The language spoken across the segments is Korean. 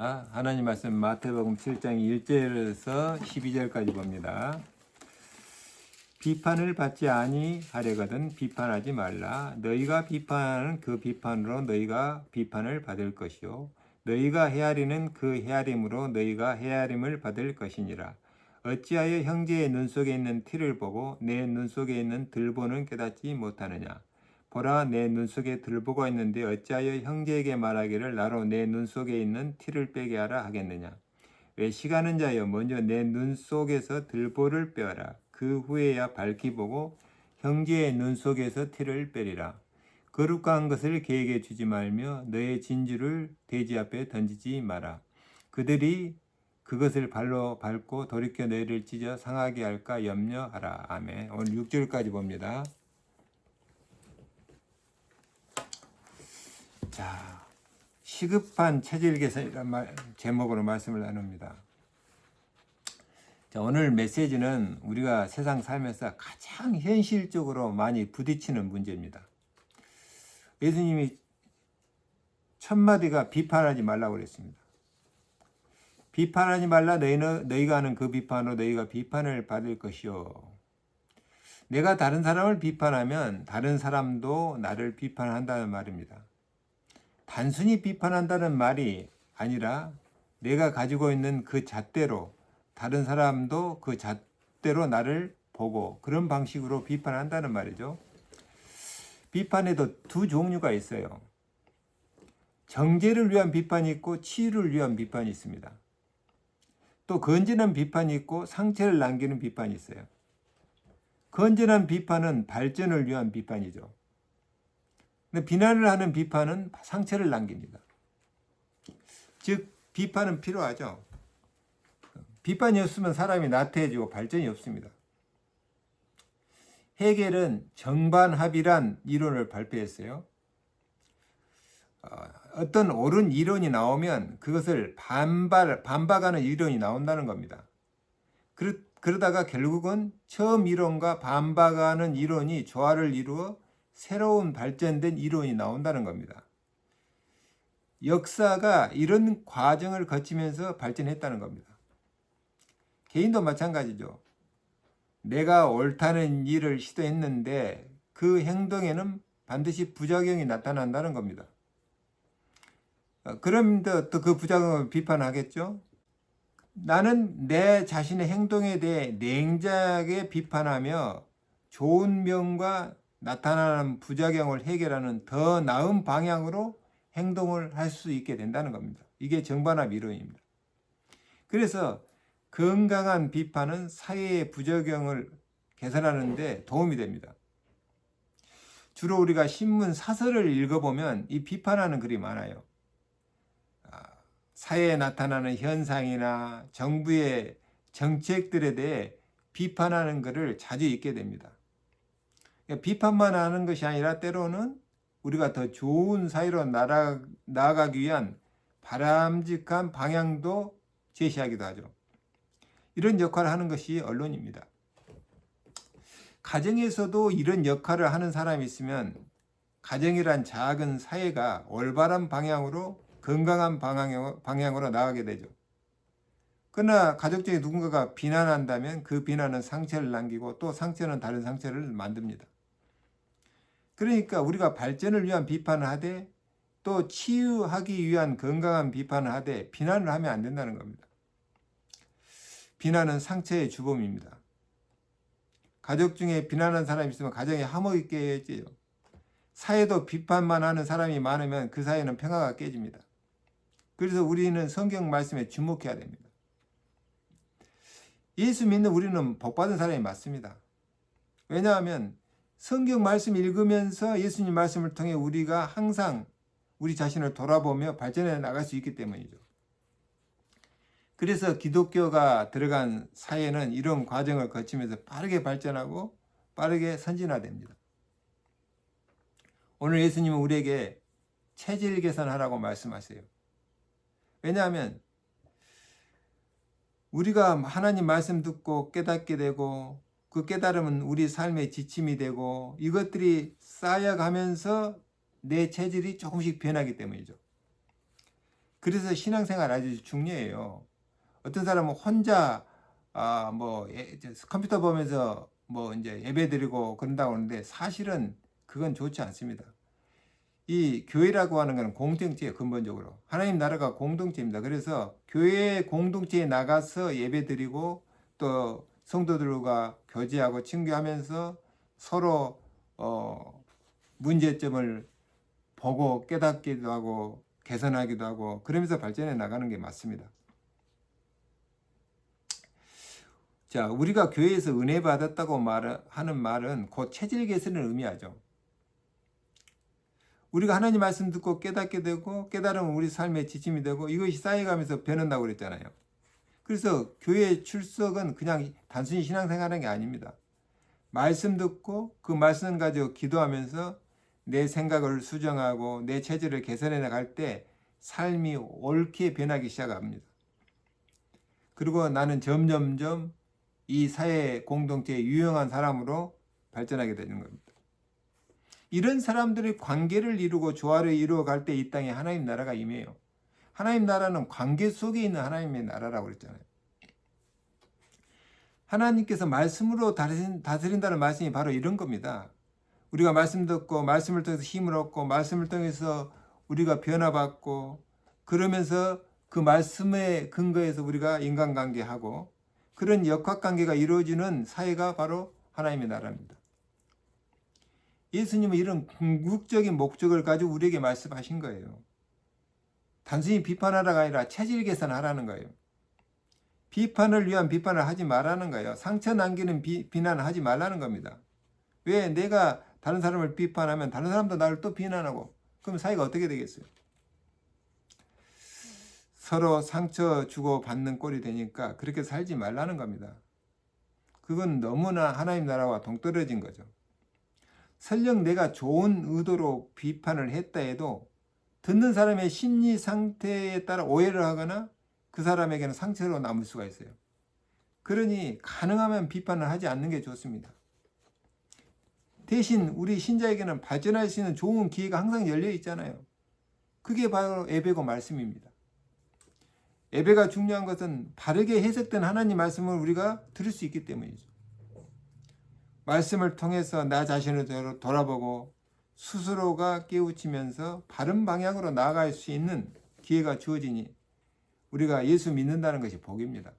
하나님 말씀 마태복음 7장 1절에서 12절까지 봅니다. 비판을 받지 아니하려거든 비판하지 말라. 너희가 비판하는 그 비판으로 너희가 비판을 받을 것이요 너희가 헤아리는 그 헤아림으로 너희가 헤아림을 받을 것이니라. 어찌하여 형제의 눈 속에 있는 티를 보고 내 눈 속에 있는 들보는 깨닫지 못하느냐. 보라, 내 눈 속에 들보가 있는데 어찌하여 형제에게 말하기를 나로 내 눈 속에 있는 티를 빼게 하라 하겠느냐. 왜 시가는 자여, 먼저 내 눈 속에서 들보를 빼어라. 그 후에야 밝히 보고 형제의 눈 속에서 티를 빼리라. 거룩한 것을 개에게 주지 말며 너의 진주를 돼지 앞에 던지지 마라. 그들이 그것을 발로 밟고 돌이켜 너희를 찢어 상하게 할까 염려하라. 아멘. 오늘 6절까지 봅니다. 자, 시급한 체질 개선이라는 제목으로 말씀을 나눕니다. 자, 오늘 메시지는 우리가 세상 살면서 가장 현실적으로 많이 부딪히는 문제입니다. 예수님이 첫 마디가 비판하지 말라고 그랬습니다. 비판하지 말라. 너희가 하는 그 비판으로 너희가 비판을 받을 것이요. 내가 다른 사람을 비판하면 다른 사람도 나를 비판한다는 말입니다. 단순히 비판한다는 말이 아니라 내가 가지고 있는 그 잣대로 다른 사람도 그 잣대로 나를 보고 그런 방식으로 비판한다는 말이죠. 비판에도 두 종류가 있어요. 정죄를 위한 비판이 있고 치유를 위한 비판이 있습니다. 또 건전한 비판이 있고 상처를 남기는 비판이 있어요. 건전한 비판은 발전을 위한 비판이죠. 근데 비난을 하는 비판은 상처를 남깁니다. 즉 비판은 필요하죠. 비판이 없으면 사람이 나태해지고 발전이 없습니다. 헤겔은 정반합이란 이론을 발표했어요. 어떤 옳은 이론이 나오면 그것을 반박하는 이론이 나온다는 겁니다. 그러다가 결국은 처음 이론과 반박하는 이론이 조화를 이루어 새로운 발전된 이론이 나온다는 겁니다. 역사가 이런 과정을 거치면서 발전했다는 겁니다. 개인도 마찬가지죠. 내가 옳다는 일을 시도했는데 그 행동에는 반드시 부작용이 나타난다는 겁니다. 그런데 또 그 부작용을 비판하겠죠. 나는 내 자신의 행동에 대해 냉정하게 비판하며 좋은 면과 나타나는 부작용을 해결하는 더 나은 방향으로 행동을 할 수 있게 된다는 겁니다. 이게 정반합 이론입니다. 그래서 건강한 비판은 사회의 부작용을 개선하는 데 도움이 됩니다. 주로 우리가 신문 사설을 읽어보면 이 비판하는 글이 많아요. 사회에 나타나는 현상이나 정부의 정책들에 대해 비판하는 글을 자주 읽게 됩니다. 비판만 하는 것이 아니라 때로는 우리가 더 좋은 사회로 나아가기 위한 바람직한 방향도 제시하기도 하죠. 이런 역할을 하는 것이 언론입니다. 가정에서도 이런 역할을 하는 사람이 있으면 가정이란 작은 사회가 올바른 방향으로 건강한 방향으로 나아가게 되죠. 그러나 가족 중에 누군가가 비난한다면 그 비난은 상처를 남기고 또 상처는 다른 상처를 만듭니다. 그러니까 우리가 발전을 위한 비판을 하되 또 치유하기 위한 건강한 비판을 하되 비난을 하면 안 된다는 겁니다. 비난은 상처의 주범입니다. 가족 중에 비난하는 사람이 있으면 가정이 화목이 깨져요. 사회도 비판만 하는 사람이 많으면 그 사회는 평화가 깨집니다. 그래서 우리는 성경 말씀에 주목해야 됩니다. 예수 믿는 우리는 복받은 사람이 맞습니다. 왜냐하면 성경 말씀 읽으면서 예수님 말씀을 통해 우리가 항상 우리 자신을 돌아보며 발전해 나갈 수 있기 때문이죠. 그래서 기독교가 들어간 사회는 이런 과정을 거치면서 빠르게 발전하고 빠르게 선진화됩니다. 오늘 예수님은 우리에게 체질 개선하라고 말씀하세요. 왜냐하면 우리가 하나님 말씀 듣고 깨닫게 되고 그 깨달음은 우리 삶의 지침이 되고 이것들이 쌓여가면서 내 체질이 조금씩 변하기 때문이죠. 그래서 신앙생활 아주 중요해요. 어떤 사람은 혼자 컴퓨터 보면서 이제 예배드리고 그런다고 하는데 사실은 그건 좋지 않습니다. 이 교회라고 하는 것은 공동체예요. 근본적으로 하나님 나라가 공동체입니다. 그래서 교회 공동체에 나가서 예배드리고 또 성도들과 교제하고 친교하면서 서로 문제점을 보고 깨닫기도 하고 개선하기도 하고 그러면서 발전해 나가는 게 맞습니다. 자, 우리가 교회에서 은혜 받았다고 하는 말은 곧 체질 개선을 의미하죠. 우리가 하나님 말씀 듣고 깨닫게 되고 깨달으면 우리 삶의 지침이 되고 이것이 쌓여가면서 변한다고 그랬잖아요. 그래서 교회 출석은 그냥 단순히 신앙생활하는 게 아닙니다. 말씀 듣고 그 말씀 가지고 기도하면서 내 생각을 수정하고 내 체질을 개선해 나갈 때 삶이 옳게 변하기 시작합니다. 그리고 나는 점점점 이 사회 공동체의 유용한 사람으로 발전하게 되는 겁니다. 이런 사람들이 관계를 이루고 조화를 이루어 갈 때 이 땅에 하나님 나라가 임해요. 하나님 나라는 관계 속에 있는 하나님의 나라라고 그랬잖아요. 하나님께서 말씀으로 다스린다는 말씀이 바로 이런 겁니다. 우리가 말씀 듣고 말씀을 통해서 힘을 얻고 말씀을 통해서 우리가 변화받고 그러면서 그 말씀의 근거에서 우리가 인간관계하고 그런 역학관계가 이루어지는 사회가 바로 하나님의 나라입니다. 예수님은 이런 궁극적인 목적을 가지고 우리에게 말씀하신 거예요. 단순히 비판하라가 아니라 체질 개선하라는 거예요. 비판을 위한 비판을 하지 말라는 거예요. 상처 남기는 비난을 하지 말라는 겁니다. 왜 내가 다른 사람을 비판하면 다른 사람도 나를 또 비난하고 그럼 사이가 어떻게 되겠어요? 서로 상처 주고 받는 꼴이 되니까 그렇게 살지 말라는 겁니다. 그건 너무나 하나님 나라와 동떨어진 거죠. 설령 내가 좋은 의도로 비판을 했다 해도 듣는 사람의 심리 상태에 따라 오해를 하거나 그 사람에게는 상처로 남을 수가 있어요. 그러니 가능하면 비판을 하지 않는 게 좋습니다. 대신 우리 신자에게는 발전할 수 있는 좋은 기회가 항상 열려 있잖아요. 그게 바로 예배고 말씀입니다. 예배가 중요한 것은 바르게 해석된 하나님 말씀을 우리가 들을 수 있기 때문이죠. 말씀을 통해서 나 자신을 돌아보고 스스로가 깨우치면서 바른 방향으로 나아갈 수 있는 기회가 주어지니 우리가 예수 믿는다는 것이 복입니다.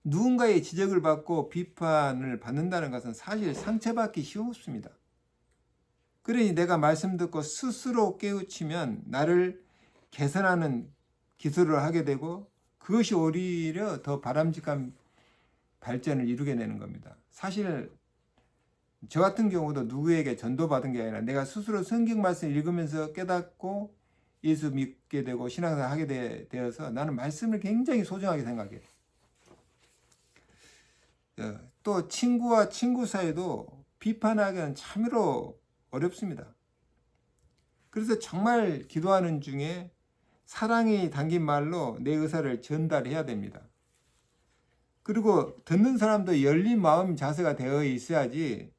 누군가의 지적을 받고 비판을 받는다는 것은 사실 상처받기 쉽습니다. 그러니 내가 말씀 듣고 스스로 깨우치면 나를 개선하는 기술을 하게 되고 그것이 오히려 더 바람직한 발전을 이루게 되는 겁니다. 사실 저 같은 경우도 누구에게 전도받은 게 아니라 내가 스스로 성경 말씀 읽으면서 깨닫고 예수 믿게 되고 신앙생활 하게 되어서 나는 말씀을 굉장히 소중하게 생각해요. 또 친구와 친구 사이도 비판하기는 참으로 어렵습니다. 그래서 정말 기도하는 중에 사랑이 담긴 말로 내 의사를 전달해야 됩니다. 그리고 듣는 사람도 열린 마음 자세가 되어 있어야지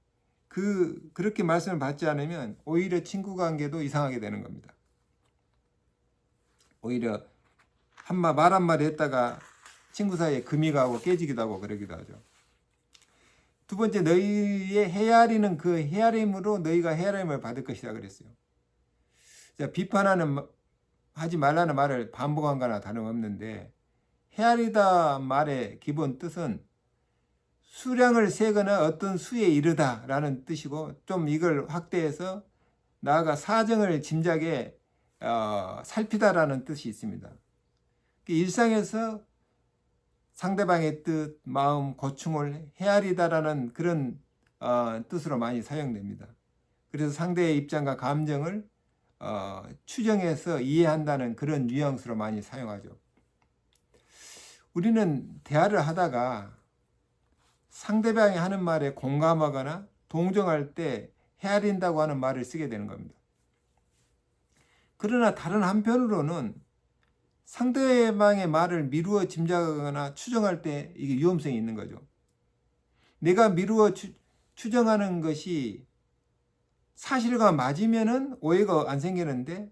그렇게 말씀을 받지 않으면 오히려 친구 관계도 이상하게 되는 겁니다. 오히려 말 한마디 했다가 친구 사이에 금이 가고 깨지기도 하고 그러기도 하죠. 두 번째, 너희의 헤아리는 그 헤아림으로 너희가 헤아림을 받을 것이다 그랬어요. 자, 하지 말라는 말을 반복한 거나 다름없는데 헤아리다 말의 기본 뜻은 수량을 세거나 어떤 수에 이르다 라는 뜻이고 좀 이걸 확대해서 나아가 사정을 짐작해 살피다라는 뜻이 있습니다. 일상에서 상대방의 뜻, 마음, 고충을 헤아리다라는 그런 뜻으로 많이 사용됩니다. 그래서 상대의 입장과 감정을 추정해서 이해한다는 그런 뉘앙스로 많이 사용하죠. 우리는 대화를 하다가 상대방이 하는 말에 공감하거나 동정할 때 헤아린다고 하는 말을 쓰게 되는 겁니다. 그러나 다른 한편으로는 상대방의 말을 미루어 짐작하거나 추정할 때 이게 위험성이 있는 거죠. 내가 미루어 추정하는 것이 사실과 맞으면은 오해가 안 생기는데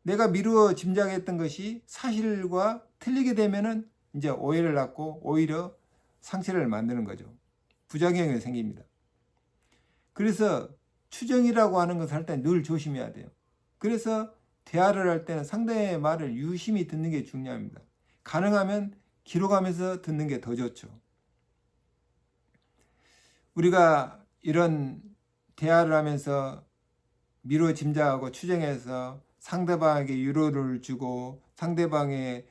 내가 미루어 짐작했던 것이 사실과 틀리게 되면은 이제 오해를 낳고 오히려 상처를 만드는 거죠. 부작용이 생깁니다. 그래서 추정이라고 하는 것을 할 때 늘 조심해야 돼요. 그래서 대화를 할 때는 상대의 말을 유심히 듣는 게 중요합니다. 가능하면 기록하면서 듣는 게 더 좋죠. 우리가 이런 대화를 하면서 미루어 짐작하고 추정해서 상대방에게 위로를 주고 상대방을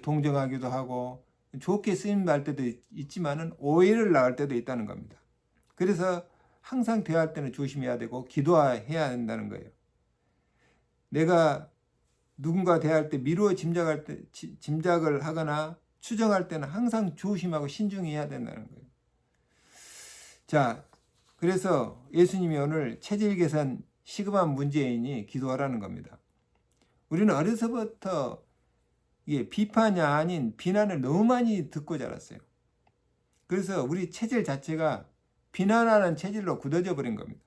동정하기도 하고 좋게 쓰임할 때도 있지만은 오해를 낳을 때도 있다는 겁니다. 그래서 항상 대화할 때는 조심해야 되고 기도해야 된다는 거예요. 내가 누군가 대할 때 미루어 짐작을 하거나 추정할 때는 항상 조심하고 신중해야 된다는 거예요. 자, 그래서 예수님이 오늘 체질 개선 시급한 문제이니 기도하라는 겁니다. 우리는 어려서부터 이게 비판이 아닌 비난을 너무 많이 듣고 자랐어요. 그래서 우리 체질 자체가 비난하는 체질로 굳어져 버린 겁니다.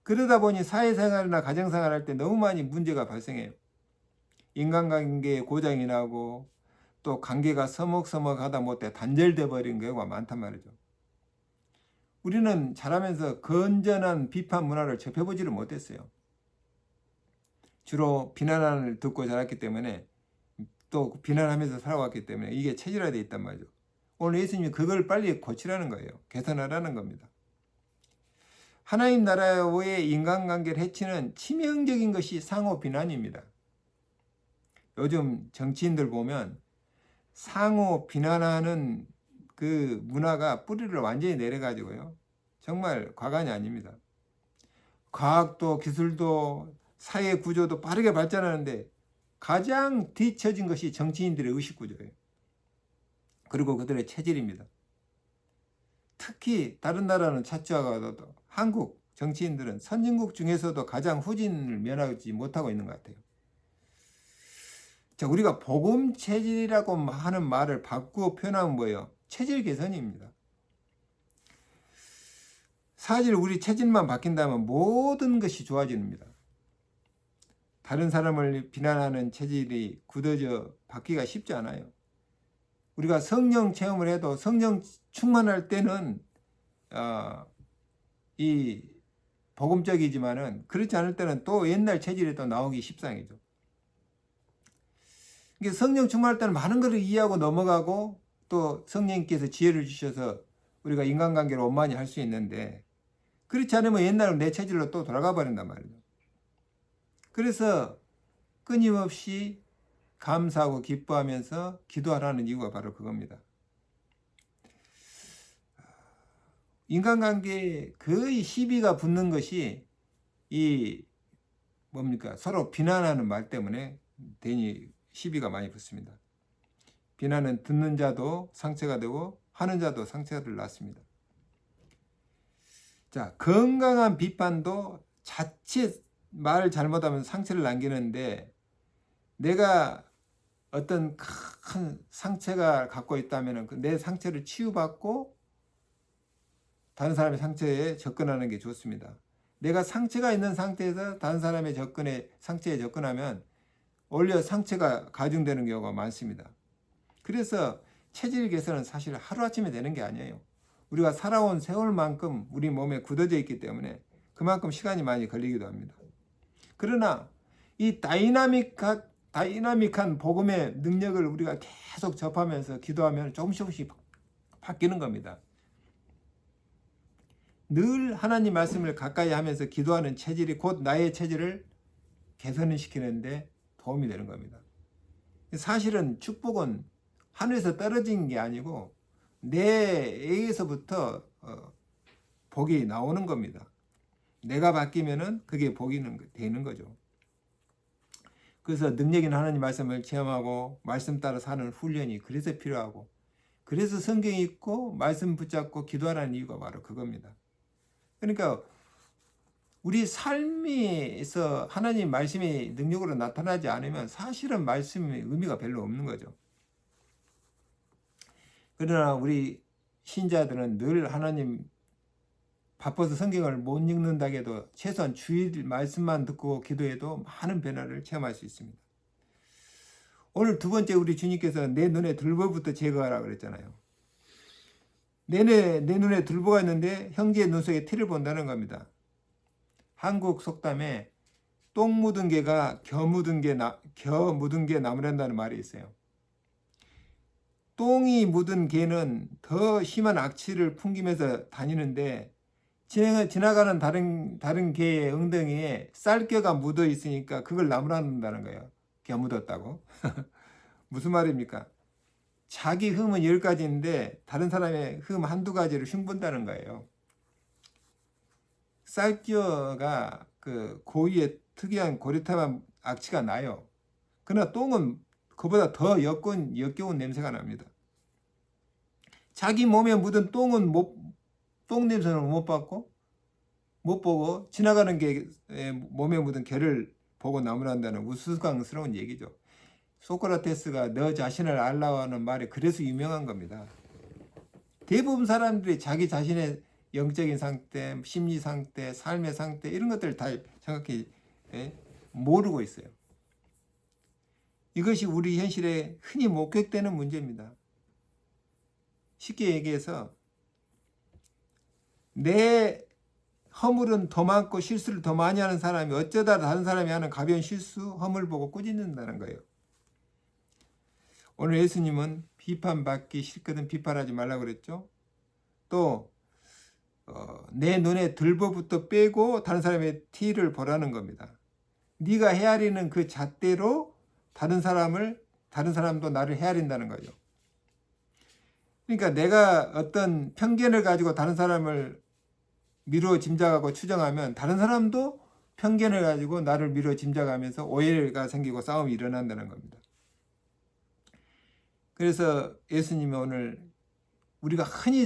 그러다 보니 사회생활이나 가정생활 할 때 너무 많이 문제가 발생해요. 인간관계에 고장이 나고 또 관계가 서먹서먹하다 못해 단절돼 버린 경우가 많단 말이죠. 우리는 자라면서 건전한 비판 문화를 접해보지를 못했어요. 주로 비난을 듣고 자랐기 때문에 또 비난하면서 살아왔기 때문에 이게 체질화되어 있단 말이죠. 오늘 예수님이 그걸 빨리 고치라는 거예요. 개선하라는 겁니다. 하나님 나라의 인간관계를 해치는 치명적인 것이 상호 비난입니다. 요즘 정치인들 보면 상호 비난하는 그 문화가 뿌리를 완전히 내려가지고요. 정말 과간이 아닙니다. 과학도 기술도 사회 구조도 빠르게 발전하는데 가장 뒤처진 것이 정치인들의 의식 구조예요. 그리고 그들의 체질입니다. 특히 다른 나라는 차치하고도 한국 정치인들은 선진국 중에서도 가장 후진을 면하지 못하고 있는 것 같아요. 자, 우리가 복음 체질이라고 하는 말을 바꾸어 표현하면 뭐예요? 체질 개선입니다. 사실 우리 체질만 바뀐다면 모든 것이 좋아집니다. 다른 사람을 비난하는 체질이 굳어져 바뀌기가 쉽지 않아요. 우리가 성령 체험을 해도 성령 충만할 때는 이 복음적이지만은 그렇지 않을 때는 또 옛날 체질이 또 나오기 십상이죠. 성령 충만할 때는 많은 것을 이해하고 넘어가고 또 성령님께서 지혜를 주셔서 우리가 인간관계를 원만히 할 수 있는데 그렇지 않으면 옛날로 내 체질로 또 돌아가 버린단 말이죠. 그래서 끊임없이 감사하고 기뻐하면서 기도하라는 이유가 바로 그겁니다. 인간관계에 거의 시비가 붙는 것이 서로 비난하는 말 때문에 괜히 시비가 많이 붙습니다. 비난은 듣는 자도 상처가 되고 하는 자도 상처를 낳습니다. 자, 건강한 비판도 자칫 말 잘못하면 상처를 남기는데 내가 어떤 큰 상처가 갖고 있다면 내 상처를 치유받고 다른 사람의 상처에 접근하는 게 좋습니다. 내가 상처가 있는 상태에서 다른 사람의 상처에 접근하면 오히려 상처가 가중되는 경우가 많습니다. 그래서 체질 개선은 사실 하루아침에 되는 게 아니에요. 우리가 살아온 세월만큼 우리 몸에 굳어져 있기 때문에 그만큼 시간이 많이 걸리기도 합니다. 그러나 이 다이나믹한 복음의 능력을 우리가 계속 접하면서 기도하면 조금씩 바뀌는 겁니다. 늘 하나님 말씀을 가까이 하면서 기도하는 체질이 곧 나의 체질을 개선시키는데 도움이 되는 겁니다. 사실은 축복은 하늘에서 떨어진 게 아니고 내에게서부터 복이 나오는 겁니다. 내가 바뀌면은 그게 복이 되는 거죠. 그래서 능력 있는 하나님 말씀을 체험하고 말씀 따라 사는 훈련이 그래서 필요하고 그래서 성경이 있고 말씀 붙잡고 기도하라는 이유가 바로 그겁니다. 그러니까 우리 삶에서 하나님 말씀이 능력으로 나타나지 않으면 사실은 말씀의 의미가 별로 없는 거죠. 그러나 우리 신자들은 늘 하나님 바빠서 성경을 못 읽는다고 해도 최소한 주일 말씀만 듣고 기도해도 많은 변화를 체험할 수 있습니다. 오늘 두 번째 우리 주님께서 내 눈에 들보부터 제거하라 그랬잖아요. 내 눈에 들보가 있는데 형제의 눈 속에 티를 본다는 겁니다. 한국 속담에 똥 묻은 개가 겨 묻은 게 나무란다는 말이 있어요. 똥이 묻은 개는 더 심한 악취를 풍기면서 다니는데 지나가는 다른 개의 엉덩이에 쌀겨가 묻어 있으니까 그걸 나무란다는 거예요. 겨 묻었다고. 무슨 말입니까? 자기 흠은 10가지인데 다른 사람의 흠 한두 가지를 흉본다는 거예요. 쌀겨가 그 고유의 특이한 고리타만 악취가 나요. 그러나 똥은 그보다 더 역겨운 냄새가 납니다. 자기 몸에 묻은 똥은 똥 냄새는 못 보고 지나가는 게 몸에 묻은 개를 보고 나무란다는 우스꽝스러운 얘기죠. 소크라테스가 너 자신을 알라고 하는 말이 그래서 유명한 겁니다. 대부분 사람들이 자기 자신의 영적인 상태, 심리 상태, 삶의 상태 이런 것들을 다 정확히 모르고 있어요. 이것이 우리 현실에 흔히 목격되는 문제입니다. 쉽게 얘기해서 내 허물은 더 많고 실수를 더 많이 하는 사람이 어쩌다 다른 사람이 하는 가벼운 실수, 허물 보고 꾸짖는다는 거예요. 오늘 예수님은 비판받기 싫거든 비판하지 말라고 그랬죠. 또 내 눈에 들보부터 빼고 다른 사람의 티를 보라는 겁니다. 네가 헤아리는 그 잣대로 다른 사람도 나를 헤아린다는 거죠. 그러니까 내가 어떤 편견을 가지고 다른 사람을 미루어 짐작하고 추정하면 다른 사람도 편견을 가지고 나를 미루어 짐작하면서 오해가 생기고 싸움이 일어난다는 겁니다. 그래서 예수님이 오늘 우리가 흔히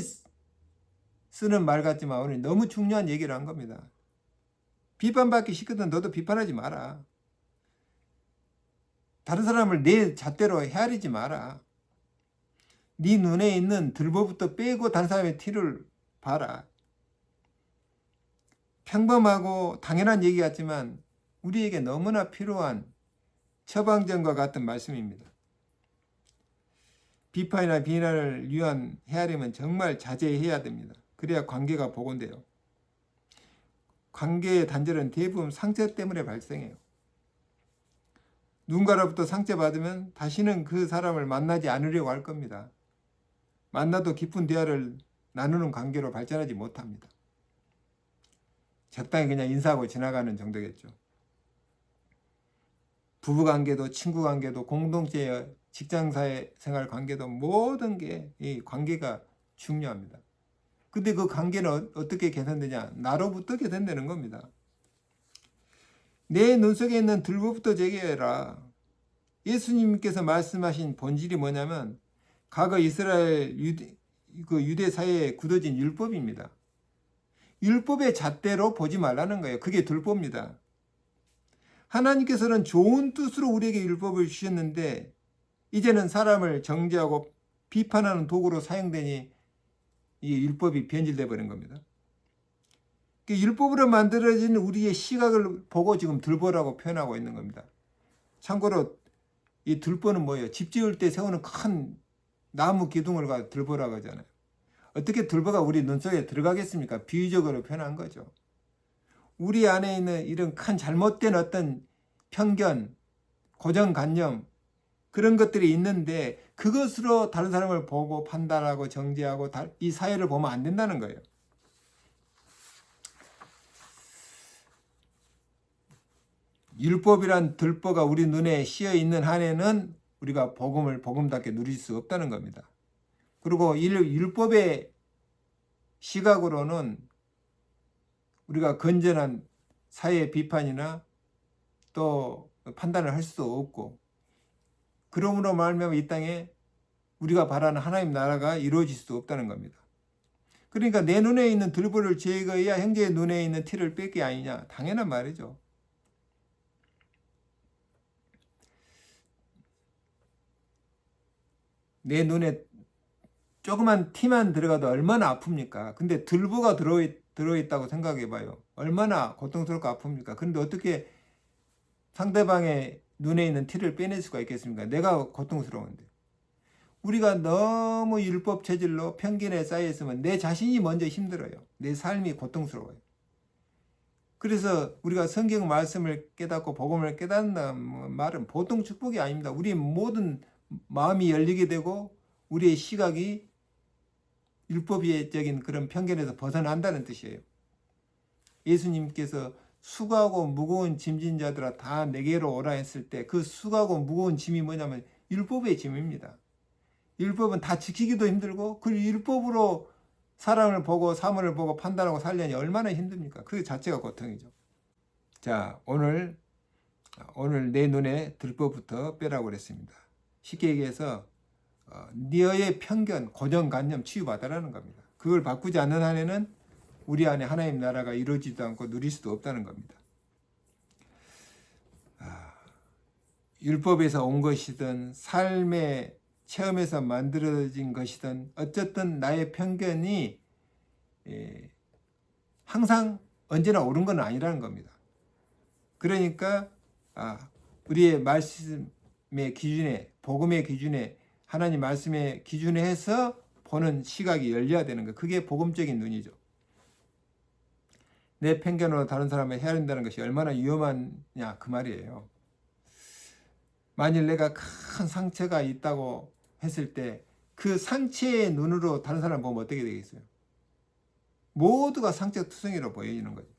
쓰는 말 같지만 오늘 너무 중요한 얘기를 한 겁니다. 비판받기 싫거든 너도 비판하지 마라. 다른 사람을 내 잣대로 헤아리지 마라. 네 눈에 있는 들보부터 빼고 다른 사람의 티를 봐라. 평범하고 당연한 얘기 같지만 우리에게 너무나 필요한 처방전과 같은 말씀입니다. 비판이나 비난을 위한 헤아림은 정말 자제해야 됩니다. 그래야 관계가 복원돼요. 관계의 단절은 대부분 상처 때문에 발생해요. 누군가로부터 상처받으면 다시는 그 사람을 만나지 않으려고 할 겁니다. 만나도 깊은 대화를 나누는 관계로 발전하지 못합니다. 적당히 그냥 인사하고 지나가는 정도겠죠. 부부관계도 친구관계도 공동체 직장사회 생활 관계도 모든 게 이 관계가 중요합니다. 근데 그 관계는 어떻게 개선되냐? 나로부터 개선되는 겁니다. 내 눈 속에 있는 들보부터 제거해라. 예수님께서 말씀하신 본질이 뭐냐면 과거 이스라엘 유대 사회에 굳어진 율법입니다. 율법의 잣대로 보지 말라는 거예요. 그게 들보입니다. 하나님께서는 좋은 뜻으로 우리에게 율법을 주셨는데 이제는 사람을 정죄하고 비판하는 도구로 사용되니 이 율법이 변질돼 버린 겁니다. 율법으로 만들어진 우리의 시각을 보고 지금 들보라고 표현하고 있는 겁니다. 참고로 이 들보는 뭐예요? 집 지을 때 세우는 큰 나무 기둥을 들보라고 하잖아요. 어떻게 들보가 우리 눈 속에 들어가겠습니까? 비유적으로 표현한 거죠. 우리 안에 있는 이런 큰 잘못된 어떤 편견, 고정관념 그런 것들이 있는데 그것으로 다른 사람을 보고 판단하고 정죄하고 이 사회를 보면 안 된다는 거예요. 율법이란 들보가 우리 눈에 씌어 있는 한에는 우리가 복음답게 누릴 수 없다는 겁니다. 그리고 율법의 시각으로는 우리가 건전한 사회 비판이나 또 판단을 할 수도 없고 그러므로 말미암아 이 땅에 우리가 바라는 하나님 나라가 이루어질 수도 없다는 겁니다. 그러니까 내 눈에 있는 들보를 제거해야 형제의 눈에 있는 티를 뺄 게 아니냐. 당연한 말이죠. 내 눈에 조그만 티만 들어가도 얼마나 아픕니까? 근데 들보가 들어있다고 생각해 봐요. 얼마나 고통스럽고 아픕니까? 그런데 어떻게 상대방의 눈에 있는 티를 빼낼 수가 있겠습니까? 내가 고통스러운데. 우리가 너무 율법 체질로 편견에 쌓여 있으면 내 자신이 먼저 힘들어요. 내 삶이 고통스러워요. 그래서 우리가 성경 말씀을 깨닫고 복음을 깨닫는다는 말은 보통 축복이 아닙니다. 우리 모든 마음이 열리게 되고 우리의 시각이 율법적인 그런 편견에서 벗어난다는 뜻이에요. 예수님께서 수고하고 무거운 짐진 자들아 다 내게로 오라 했을 때 그 수고하고 무거운 짐이 뭐냐면 율법의 짐입니다. 율법은 다 지키기도 힘들고 그 율법으로 사람을 보고 사물을 보고 판단하고 살려니 얼마나 힘듭니까? 그 자체가 고통이죠. 자, 오늘 내 눈에 들법부터 빼라고 그랬습니다. 쉽게 얘기해서 너의 편견, 고정관념 치유받아라는 겁니다. 그걸 바꾸지 않는 한에는 우리 안에 하나님 나라가 이루어지지도 않고 누릴 수도 없다는 겁니다. 율법에서 온 것이든 삶의 체험에서 만들어진 것이든 어쨌든 나의 편견이 항상 언제나 옳은 건 아니라는 겁니다. 그러니까 우리의 말씀의 기준에, 복음의 기준에, 하나님 말씀의 기준에 해서 보는 시각이 열려야 되는 거예요. 그게 복음적인 눈이죠. 내 편견으로 다른 사람을 헤아린다는 것이 얼마나 위험하냐 그 말이에요. 만일 내가 큰 상처가 있다고 했을 때 그 상처의 눈으로 다른 사람을 보면 어떻게 되겠어요? 모두가 상처투성이로 보이는 거죠.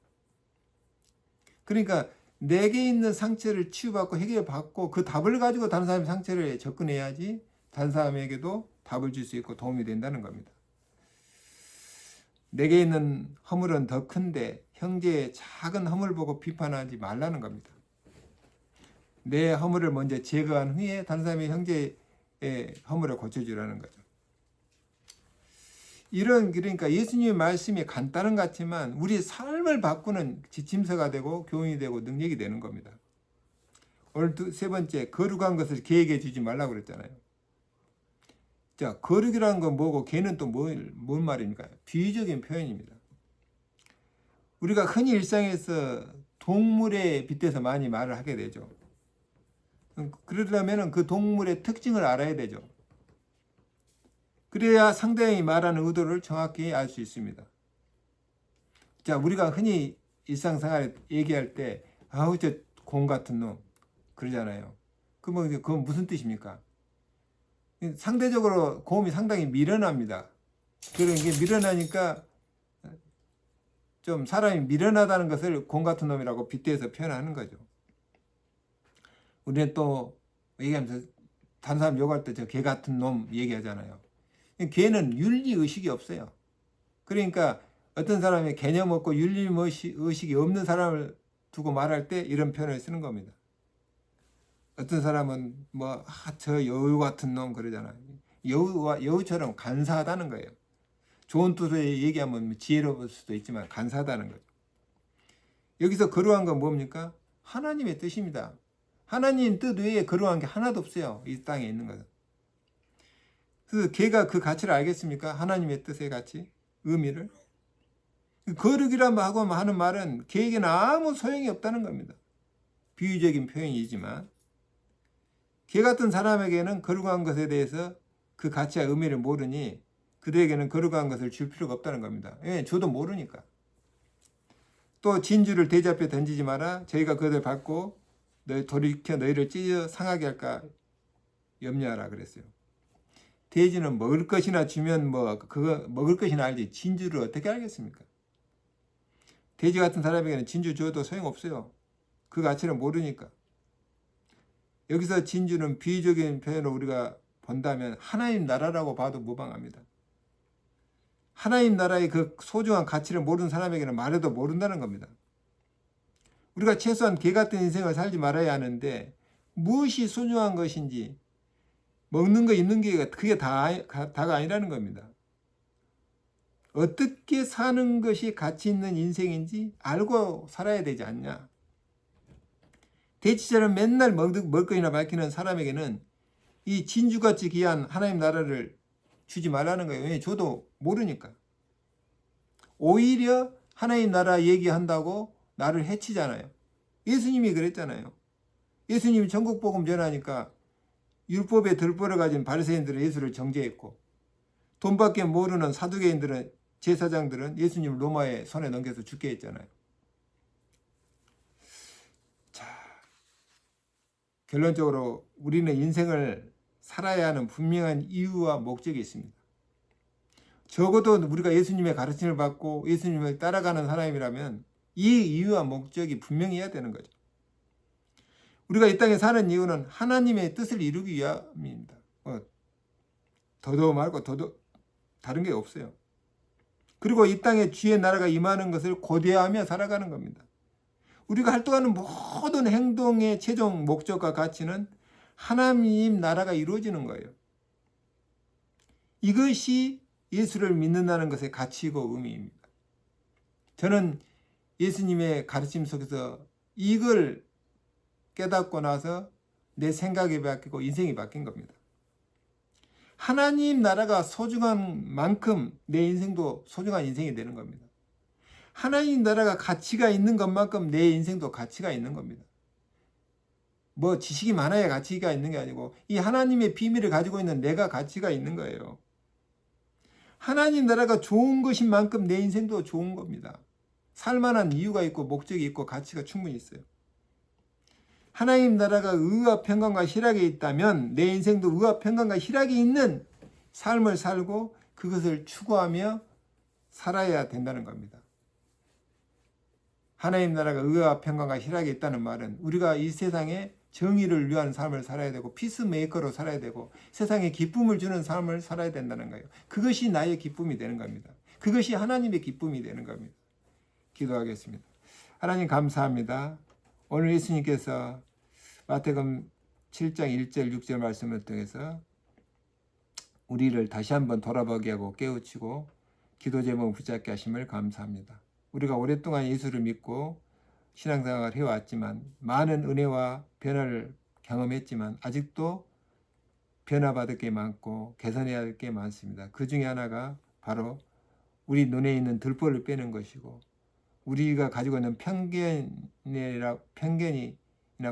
그러니까 내게 있는 상처를 치유받고 해결받고 그 답을 가지고 다른 사람의 상처를 접근해야지 다른 사람에게도 답을 줄 수 있고 도움이 된다는 겁니다. 내게 있는 허물은 더 큰데 형제의 작은 허물 보고 비판하지 말라는 겁니다. 내 허물을 먼저 제거한 후에 다른 사람의 형제의 허물을 고쳐주라는 거죠. 그러니까 예수님의 말씀이 간단한 것 같지만 우리 삶을 바꾸는 지침서가 되고 교훈이 되고 능력이 되는 겁니다. 오늘 세 번째, 거룩한 것을 계획해 주지 말라고 그랬잖아요. 자, 거룩이라는 건 뭐고 걔는 또 뭔 말입니까? 비유적인 표현입니다. 우리가 흔히 일상에서 동물에 빗대서 많이 말을 하게 되죠. 그러려면 그 동물의 특징을 알아야 되죠. 그래야 상대방이 말하는 의도를 정확히 알 수 있습니다. 자, 우리가 흔히 일상생활에 얘기할 때 아우 저 곰 같은 놈 그러잖아요. 그건 무슨 뜻입니까? 상대적으로 곰이 상당히 미련합니다. 그런 게 미련하니까 좀 사람이 미련하다는 것을 곰 같은 놈이라고 빗대서 표현하는 거죠. 우리는 또 얘기하면서 다른 사람 욕할 때 저 개 같은 놈 얘기하잖아요. 개는 윤리의식이 없어요. 그러니까 어떤 사람이 개념 없고 윤리의식이 없는 사람을 두고 말할 때 이런 표현을 쓰는 겁니다. 어떤 사람은 저 여우 같은 놈 그러잖아요. 여우처럼 간사하다는 거예요. 좋은 뜻으로 얘기하면 지혜로울 수도 있지만 간사하다는 거죠. 여기서 거룩한 건 뭡니까? 하나님의 뜻입니다. 하나님 뜻 외에 거룩한 게 하나도 없어요. 이 땅에 있는 것은. 그래서 걔가 그 가치를 알겠습니까? 하나님의 뜻의 가치, 의미를. 거룩이라고 하고 하는 말은 걔에게는 아무 소용이 없다는 겁니다. 비유적인 표현이지만 걔 같은 사람에게는 거룩한 것에 대해서 그 가치와 의미를 모르니 그들에게는 거룩한 것을 줄 필요가 없다는 겁니다. 왜? 저도 모르니까. 또 진주를 대접해 던지지 마라. 저희가 그들 받고 돌이켜 너희를 찢어 상하게 할까 염려하라 그랬어요. 돼지는 먹을 것이나 주면 그거 먹을 것이나 알지 진주를 어떻게 알겠습니까? 돼지 같은 사람에게는 진주 줘도 소용없어요. 그 가치를 모르니까. 여기서 진주는 비유적인 표현으로 우리가 본다면 하나님 나라라고 봐도 무방합니다. 하나님 나라의 그 소중한 가치를 모르는 사람에게는 말해도 모른다는 겁니다. 우리가 최소한 개 같은 인생을 살지 말아야 하는데 무엇이 소중한 것인지 먹는 거 입는 게 그게 다가 아니라는 겁니다. 어떻게 사는 것이 가치 있는 인생인지 알고 살아야 되지 않냐. 돼지처럼 맨날 먹을 것이나 밝히는 사람에게는 이 진주같이 귀한 하나님 나라를 주지 말라는 거예요. 왜? 저도 모르니까. 오히려 하나님 나라 얘기한다고 나를 해치잖아요. 예수님이 그랬잖아요. 예수님이 천국복음 전하니까 율법에 들보를 가진 바리새인들은 예수를 정죄했고, 돈밖에 모르는 사두개인들은, 제사장들은 예수님을 로마의 손에 넘겨서 죽게 했잖아요. 자, 결론적으로 우리는 인생을 살아야 하는 분명한 이유와 목적이 있습니다. 적어도 우리가 예수님의 가르침을 받고 예수님을 따라가는 사람이라면 이 이유와 목적이 분명해야 되는 거죠. 우리가 이 땅에 사는 이유는 하나님의 뜻을 이루기 위함입니다. 더도 말고 더도 다른 게 없어요. 그리고 이 땅에 주의 나라가 임하는 것을 고대하며 살아가는 겁니다. 우리가 활동하는 모든 행동의 최종 목적과 가치는 하나님 나라가 이루어지는 거예요. 이것이 예수를 믿는다는 것의 가치이고 의미입니다. 저는 예수님의 가르침 속에서 이걸 깨닫고 나서 내 생각이 바뀌고 인생이 바뀐 겁니다. 하나님 나라가 소중한 만큼 내 인생도 소중한 인생이 되는 겁니다. 하나님 나라가 가치가 있는 것만큼 내 인생도 가치가 있는 겁니다. 뭐 지식이 많아야 가치가 있는 게 아니고 이 하나님의 비밀을 가지고 있는 내가 가치가 있는 거예요. 하나님 나라가 좋은 것인 만큼 내 인생도 좋은 겁니다. 살만한 이유가 있고 목적이 있고 가치가 충분히 있어요. 하나님 나라가 의와 평강과 희락이 있다면 내 인생도 의와 평강과 희락이 있는 삶을 살고 그것을 추구하며 살아야 된다는 겁니다. 하나님 나라가 의와 평강과 희락이 있다는 말은 우리가 이 세상에 정의를 위한 삶을 살아야 되고 피스메이커로 살아야 되고 세상에 기쁨을 주는 삶을 살아야 된다는 거예요. 그것이 나의 기쁨이 되는 겁니다. 그것이 하나님의 기쁨이 되는 겁니다. 기도하겠습니다. 하나님 감사합니다. 오늘 예수님께서 마태복음 7장 1절 6절 말씀을 통해서 우리를 다시 한번 돌아보게 하고 깨우치고 기도 제목 붙잡게 하심을 감사합니다. 우리가 오랫동안 예수를 믿고 신앙생활을 해왔지만 많은 은혜와 변화를 경험했지만 아직도 변화받을 게 많고 개선해야 할 게 많습니다. 그 중에 하나가 바로 우리 눈에 있는 들보를 빼는 것이고 우리가 가지고 있는 편견이나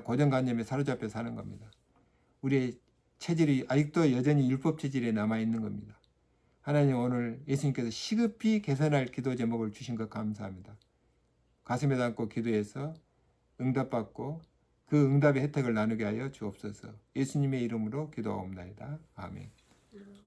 고정관념에 사로잡혀 사는 겁니다. 우리의 체질이 아직도 여전히 율법 체질에 남아있는 겁니다. 하나님 오늘 예수님께서 시급히 개선할 기도 제목을 주신 것 감사합니다. 가슴에 담고 기도해서 응답받고 그 응답의 혜택을 나누게 하여 주옵소서. 예수님의 이름으로 기도하옵나이다. 아멘.